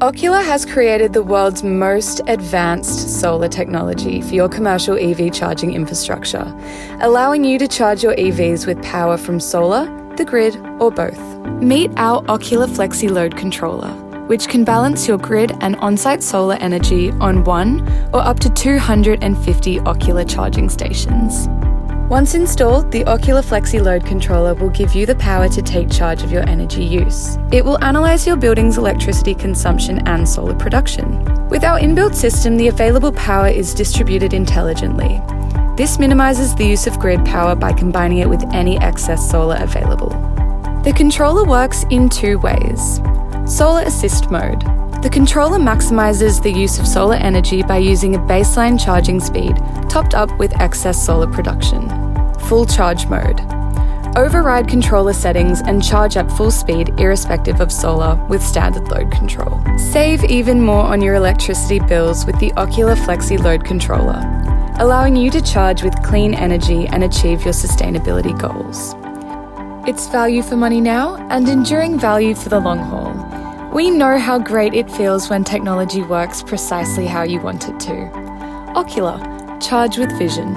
Ocular has created the world's most advanced solar technology for your commercial EV charging infrastructure, allowing you to charge your EVs with power from solar, the grid, or both. Meet our Ocular Flexi load controller, which can balance your grid and on-site solar energy on 1 or up to 250 Ocular charging stations. Once installed, the Ocular Flexi load controller will give you the power to take charge of your energy use. It will analyse your building's electricity consumption and solar production. With our inbuilt system, the available power is distributed intelligently. This minimises the use of grid power by combining it with any excess solar available. The controller works in 2 ways. Solar Assist Mode. The controller maximises the use of solar energy by using a baseline charging speed topped up with excess solar production. Full Charge Mode. Override controller settings and charge at full speed irrespective of solar with standard load control. Save even more on your electricity bills with the Ocular Flexi load controller, allowing you to charge with clean energy and achieve your sustainability goals. It's value for money now and enduring value for the long haul. We know how great it feels when technology works precisely how you want it to. Ocular, charge with vision.